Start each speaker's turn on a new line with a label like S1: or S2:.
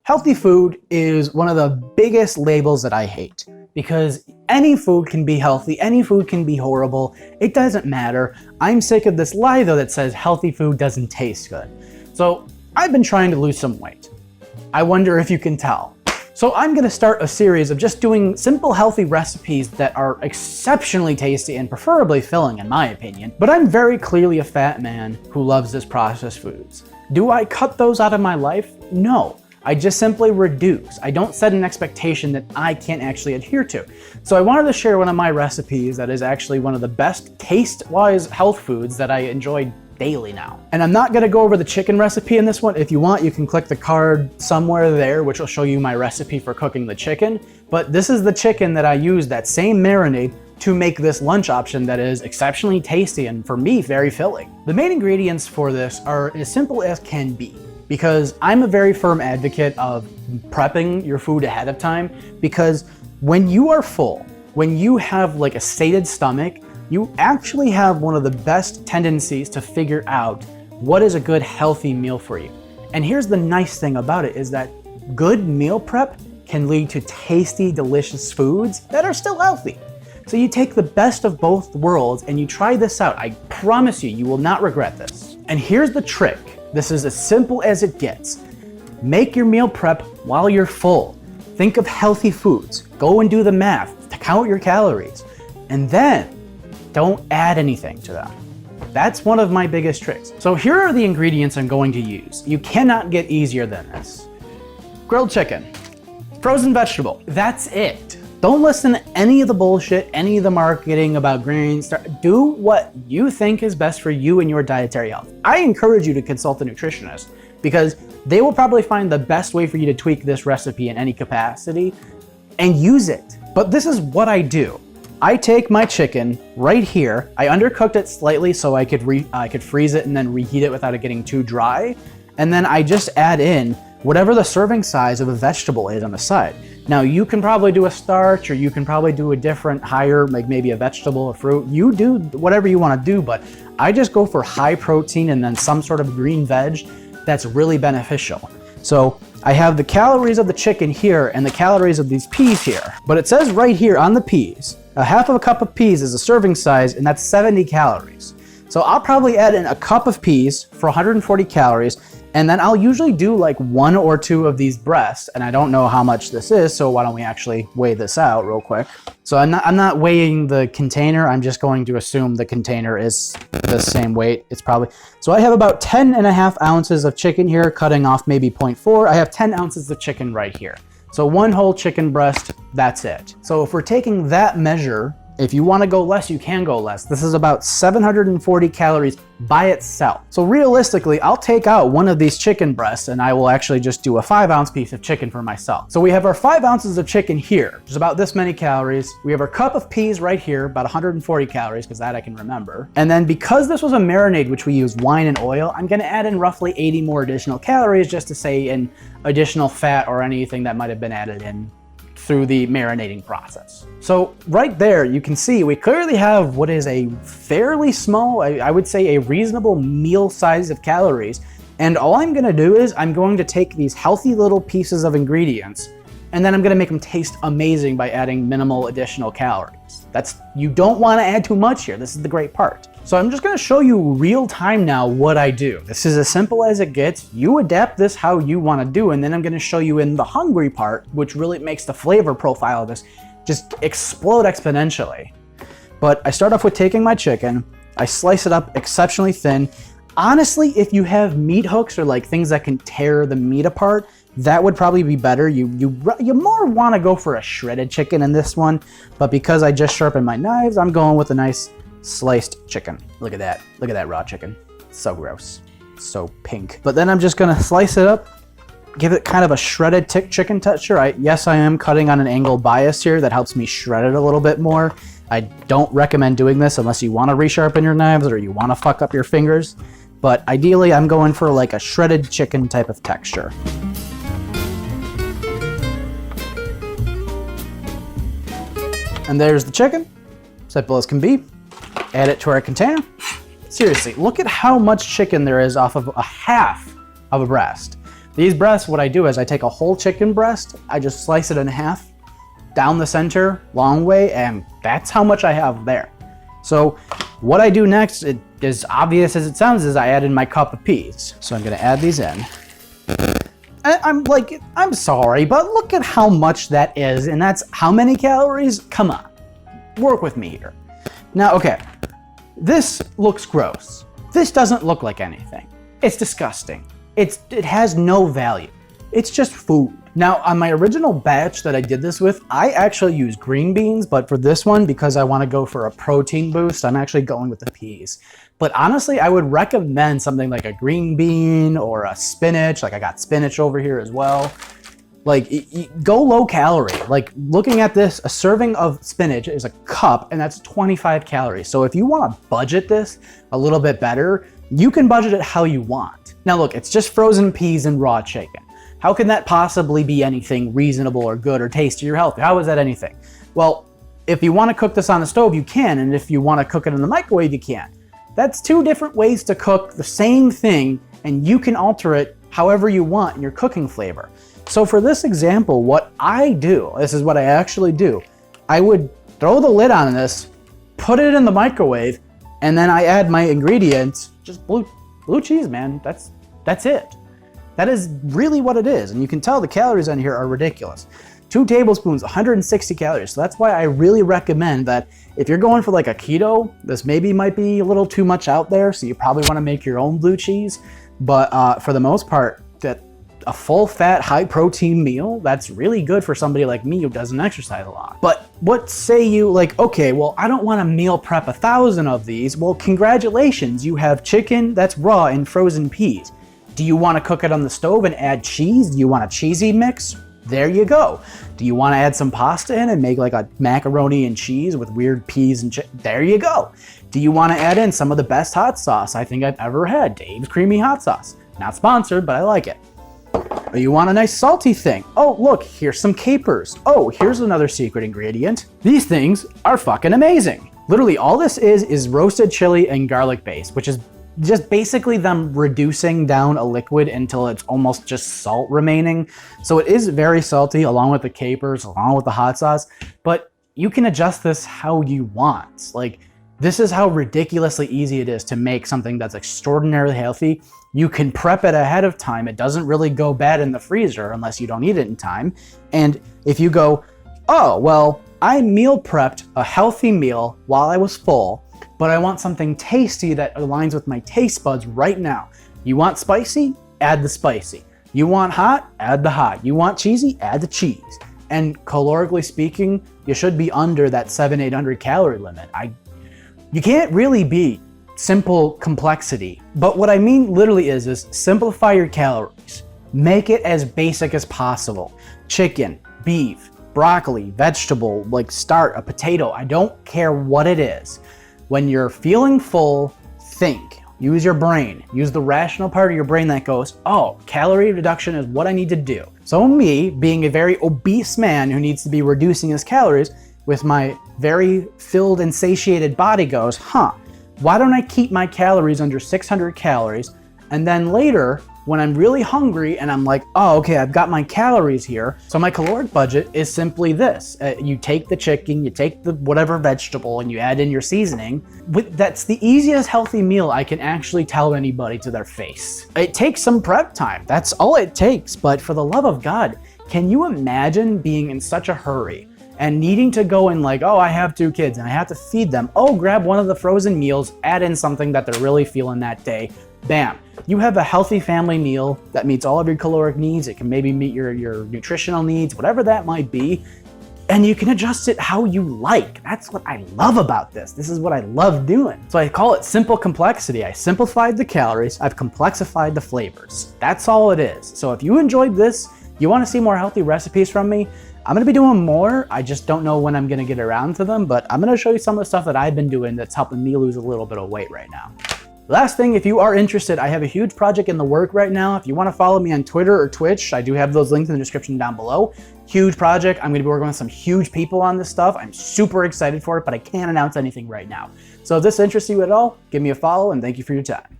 S1: Healthy food is one of the biggest labels that I hate because any food can be healthy, any food can be horrible, it doesn't matter. I'm sick of this lie though that says healthy food doesn't taste good. So I've been trying to lose some weight. I wonder if you can tell. So I'm gonna start a series of just doing simple healthy recipes that are exceptionally tasty and preferably filling in my opinion. But I'm very clearly a fat man who loves this processed foods. Do I cut those out of my life? No. I just simply reduce. I don't set an expectation that I can't actually adhere to. So I wanted to share one of my recipes that is actually one of the best taste-wise health foods that I enjoy daily now. And I'm not gonna go over the chicken recipe in this one. If you want, you can click the card somewhere there, which will show you my recipe for cooking the chicken. But this is the chicken that I use, that same marinade, to make this lunch option that is exceptionally tasty and for me, very filling. The main ingredients for this are as simple as can be, because I'm a very firm advocate of prepping your food ahead of time, because when you are full, when you have like a sated stomach, you actually have one of the best tendencies to figure out what is a good healthy meal for you. And here's the nice thing about it is that good meal prep can lead to tasty, delicious foods that are still healthy. So you take the best of both worlds and you try this out. I promise you, you will not regret this. And here's the trick. This is as simple as it gets. Make your meal prep while you're full. Think of healthy foods. Go and do the math to count your calories. And then don't add anything to them. That's one of my biggest tricks. So here are the ingredients I'm going to use. You cannot get easier than this. Grilled chicken, frozen vegetable, that's it. Don't listen to any of the bullshit, any of the marketing about greens. Do what you think is best for you and your dietary health. I encourage you to consult a nutritionist because they will probably find the best way for you to tweak this recipe in any capacity and use it. But this is what I do. I take my chicken right here. I undercooked it slightly so I could freeze it and then reheat it without it getting too dry. And then I just add in whatever the serving size of a vegetable is on the side. Now you can probably do a starch or you can probably do a different higher, like maybe a vegetable, a fruit. You do whatever you want to do, but I just go for high protein and then some sort of green veg that's really beneficial. So I have the calories of the chicken here and the calories of these peas here. But it says right here on the peas, a half of a cup of peas is a serving size and that's 70 calories. So I'll probably add in a cup of peas for 140 calories. And then I'll usually do like 1 or 2 of these breasts, and I don't know how much this is, so why don't we actually weigh this out real quick. So I'm not weighing the container, I'm just going to assume the container is the same weight. It's probably, so I have about 10.5 ounces of chicken here, cutting off maybe 0.4. I have 10 ounces of chicken right here. So 1 whole chicken breast, that's it. So if we're taking that measure, if you want to go less, you can go less. This is about 740 calories by itself. So realistically, I'll take out one of these chicken breasts and I will actually just do a 5-ounce piece of chicken for myself. So we have our 5 ounces of chicken here, which is about this many calories. We have our cup of peas right here, about 140 calories, because that I can remember. And then because this was a marinade, which we use wine and oil, I'm gonna add in roughly 80 more additional calories just to say in additional fat or anything that might have been added in through the marinating process. So right there, you can see we clearly have what is a fairly small, I would say a reasonable meal size of calories. And all I'm gonna do is I'm going to take these healthy little pieces of ingredients and then I'm gonna make them taste amazing by adding minimal additional calories. You don't wanna add too much here. This is the great part. So I'm just gonna show you real time now what I do. This is as simple as it gets. You adapt this how you wanna do, and then I'm gonna show you in the hungry part, which really makes the flavor profile of this just explode exponentially. But I start off with taking my chicken, I slice it up exceptionally thin. Honestly, if you have meat hooks or like things that can tear the meat apart, that would probably be better. You more wanna go for a shredded chicken in this one, but because I just sharpened my knives, I'm going with a nice sliced chicken. Look at that raw chicken. So gross, so pink. But then I'm just gonna slice it up, give it kind of a shredded chicken texture. Yes, I am cutting on an angle bias here that helps me shred it a little bit more. I don't recommend doing this unless you wanna resharpen your knives or you wanna fuck up your fingers. But ideally, I'm going for like a shredded chicken type of texture. And there's the chicken, simple as can be. Add it to our container. Seriously, look at how much chicken there is off of a half of a breast. These breasts, what I do is I take a whole chicken breast, I just slice it in half, down the center, long way, and that's how much I have there. So what I do next, it is obvious as it sounds, is I add in my cup of peas. So I'm gonna add these in. I'm sorry, but look at how much that is, and that's how many calories? Come on, work with me here. Now, okay, this looks gross. This doesn't look like anything. It's disgusting. It has no value. It's just food. Now, on my original batch that I did this with, I actually used green beans, but for this one, because I want to go for a protein boost, I'm actually going with the peas. But honestly, I would recommend something like a green bean or a spinach. Like I got spinach over here as well. Like go low calorie. Like looking at this, a serving of spinach is a cup and that's 25 calories. So if you want to budget this a little bit better, you can budget it how you want. Now look, it's just frozen peas and raw chicken. How can that possibly be anything reasonable or good or tasty or healthy? How is that anything? Well, if you want to cook this on the stove, you can. And if you want to cook it in the microwave, you can. That's two different ways to cook the same thing, and you can alter it however you want in your cooking flavor. So for this example, what I do, this is what I actually do. I would throw the lid on this, put it in the microwave, and then I add my ingredients, just blue cheese, man. That's it. That is really what it is. And you can tell the calories on here are ridiculous. 2 tablespoons, 160 calories. So that's why I really recommend that if you're going for like a keto, this maybe might be a little too much out there. So you probably want to make your own blue cheese. But for the most part, that a full fat, high protein meal, that's really good for somebody like me who doesn't exercise a lot. But what say you like, okay, well, I don't want to meal prep 1,000 of these. Well, congratulations. You have chicken that's raw and frozen peas. Do you want to cook it on the stove and add cheese? Do you want a cheesy mix? There you go. Do you want to add some pasta in and make like a macaroni and cheese with weird peas and there you go. Do you want to add in some of the best hot sauce I think I've ever had? Dave's Creamy Hot Sauce. Not sponsored, but I like it. Or you want a nice salty thing? Oh, look, here's some capers. Oh, here's another secret ingredient. These things are fucking amazing. Literally all this is roasted chili and garlic base, which is just basically them reducing down a liquid until it's almost just salt remaining. So it is very salty along with the capers, along with the hot sauce, but you can adjust this how you want. Like this is how ridiculously easy it is to make something that's extraordinarily healthy. You can prep it ahead of time. It doesn't really go bad in the freezer unless you don't eat it in time. And if you go, oh, well, I meal prepped a healthy meal while I was full, but I want something tasty that aligns with my taste buds right now. You want spicy? Add the spicy. You want hot? Add the hot. You want cheesy? Add the cheese. And calorically speaking, you should be under that 700-800 calorie limit. You can't really beat simple complexity. But what I mean literally is simplify your calories. Make it as basic as possible. Chicken, beef, broccoli, vegetable, like a potato. I don't care what it is. When you're feeling full, think, use your brain, use the rational part of your brain that goes, oh, calorie reduction is what I need to do. So me, being a very obese man who needs to be reducing his calories, with my very filled and satiated body goes, why don't I keep my calories under 600 calories? And then later, when I'm really hungry and I'm like, oh, okay, I've got my calories here. So my caloric budget is simply this. You take the chicken, you take the whatever vegetable and you add in your seasoning. That's the easiest healthy meal I can actually tell anybody to their face. It takes some prep time. That's all it takes. But for the love of God, can you imagine being in such a hurry and needing to go in like, oh, I have 2 kids and I have to feed them. Oh, grab one of the frozen meals, add in something that they're really feeling that day. Bam. You have a healthy family meal that meets all of your caloric needs. It can maybe meet your nutritional needs, whatever that might be. And you can adjust it how you like. That's what I love about this. This is what I love doing. So I call it simple complexity. I simplified the calories. I've complexified the flavors. That's all it is. So if you enjoyed this, you want to see more healthy recipes from me, I'm going to be doing more. I just don't know when I'm going to get around to them, but I'm going to show you some of the stuff that I've been doing that's helping me lose a little bit of weight right now. Last thing, if you are interested, I have a huge project in the work right now. If you want to follow me on Twitter or Twitch, I do have those links in the description down below. Huge project. I'm going to be working with some huge people on this stuff. I'm super excited for it, but I can't announce anything right now. So if this interests you at all, give me a follow and thank you for your time.